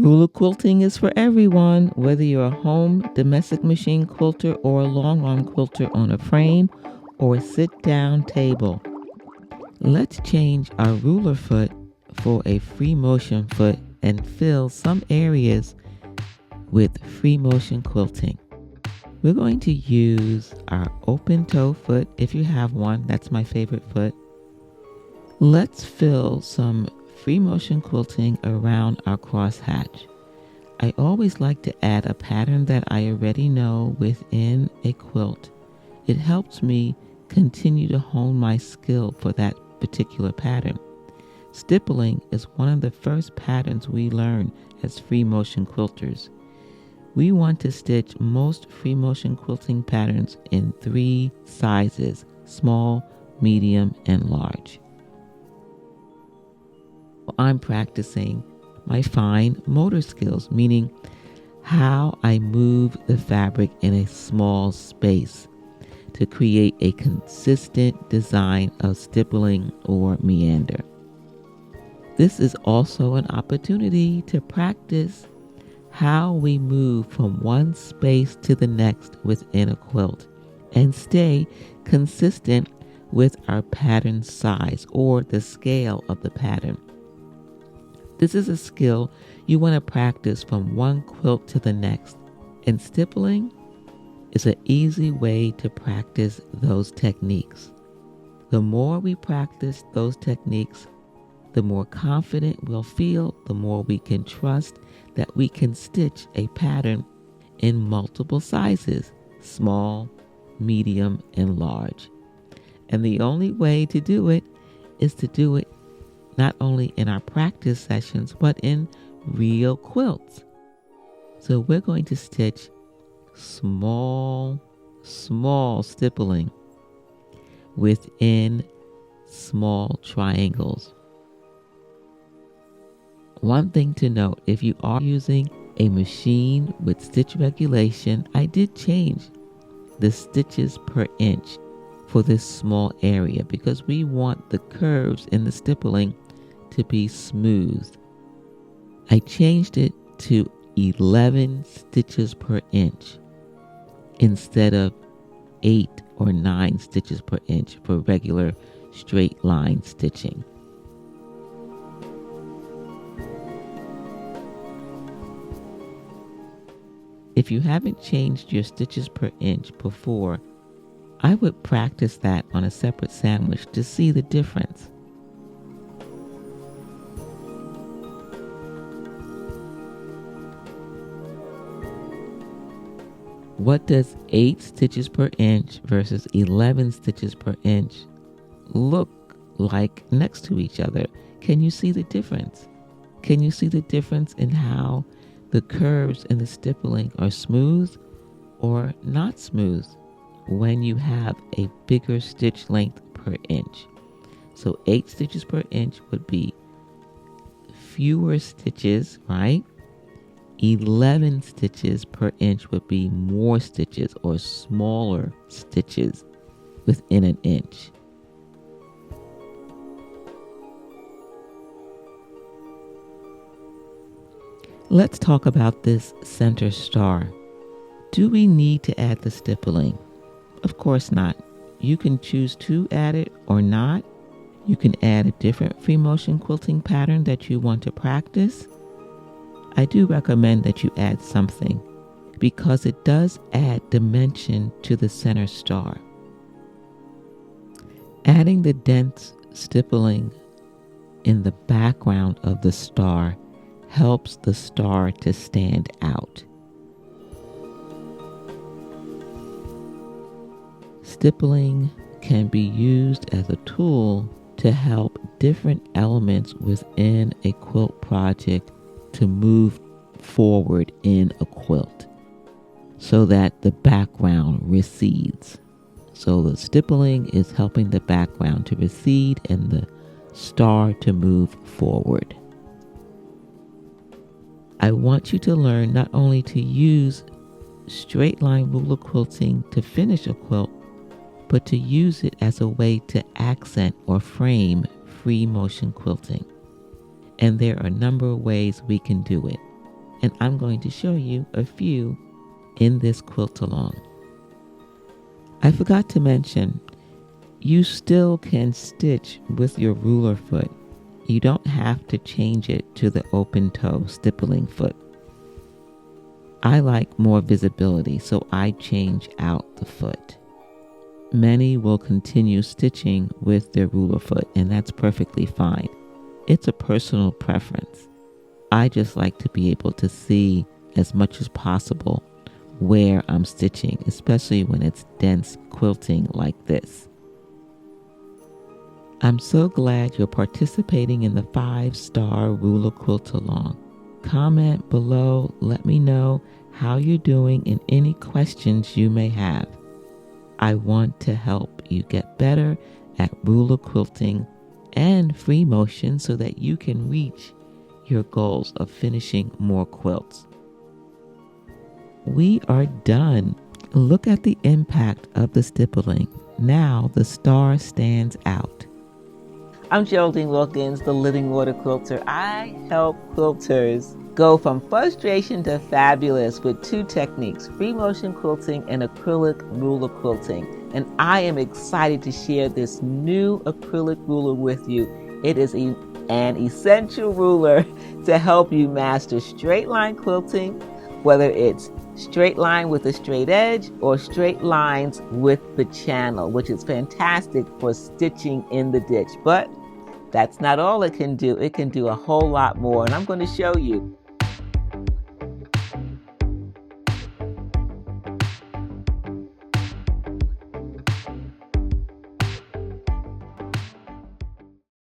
Ruler quilting is for everyone, whether you're a home domestic machine quilter or a long arm quilter on a frame or a sit down table. Let's change our ruler foot for a free motion foot and fill some areas with free motion quilting. We're going to use our open toe foot if you have one. That's my favorite foot. Let's fill some free motion quilting around our crosshatch. I always like to add a pattern that I already know within a quilt. It helps me continue to hone my skill for that particular pattern. Stippling is one of the first patterns we learn as free motion quilters. We want to stitch most free motion quilting patterns in 3 sizes: small, medium, and large. I'm practicing my fine motor skills, meaning how I move the fabric in a small space to create a consistent design of stippling or meander. This is also an opportunity to practice how we move from one space to the next within a quilt and stay consistent with our pattern size or the scale of the pattern. This is a skill you want to practice from one quilt to the next, and stippling is an easy way to practice those techniques. The more we practice those techniques, the more confident we'll feel, the more we can trust that we can stitch a pattern in multiple sizes: small, medium, and large. And the only way to do it is to do it not only in our practice sessions, but in real quilts. So we're going to stitch small stippling within small triangles. One thing to note, if you are using a machine with stitch regulation, I did change the stitches per inch for this small area because we want the curves in the stippling to be smooth. I changed it to 11 stitches per inch instead of 8 or 9 stitches per inch for regular straight line stitching. If you haven't changed your stitches per inch before, I would practice that on a separate sandwich to see the difference. What does 8 stitches per inch versus 11 stitches per inch look like next to each other? Can you see the difference? Can you see the difference in how the curves in the stippling are smooth or not smooth when you have a bigger stitch length per inch? So 8 stitches per inch would be fewer stitches, right? 11 stitches per inch would be more stitches or smaller stitches within an inch. Let's talk about this center star. Do we need to add the stippling? Of course not. You can choose to add it or not. You can add a different free motion quilting pattern that you want to practice. I do recommend that you add something because it does add dimension to the center star. Adding the dense stippling in the background of the star helps the star to stand out. Stippling can be used as a tool to help different elements within a quilt project to move forward in a quilt so that the background recedes. So the stippling is helping the background to recede and the star to move forward. I want you to learn not only to use straight line ruler quilting to finish a quilt, but to use it as a way to accent or frame free motion quilting. And there are a number of ways we can do it. and I'm going to show you a few in this quilt along. I forgot to mention, you still can stitch with your ruler foot. You don't have to change it to the open toe stippling foot. I like more visibility, so I change out the foot. Many will continue stitching with their ruler foot, and that's perfectly fine. It's a personal preference. I just like to be able to see as much as possible where I'm stitching, especially when it's dense quilting like this. I'm so glad you're participating in the 5-star ruler quilt along. Comment below, let me know how you're doing and any questions you may have. I want to help you get better at ruler quilting and free motion so that you can reach your goals of finishing more quilts. We are done. Look at the impact of the stippling. Now the star stands out. I'm Geraldine Wilkins, the Living Water Quilter. I help quilters go from frustration to fabulous with 2 techniques, free motion quilting and acrylic ruler quilting. And I am excited to share this new acrylic ruler with you. It is an essential ruler to help you master straight line quilting, whether it's straight line with a straight edge or straight lines with the channel, which is fantastic for stitching in the ditch. But that's not all it can do. It can do a whole lot more, and I'm going to show you.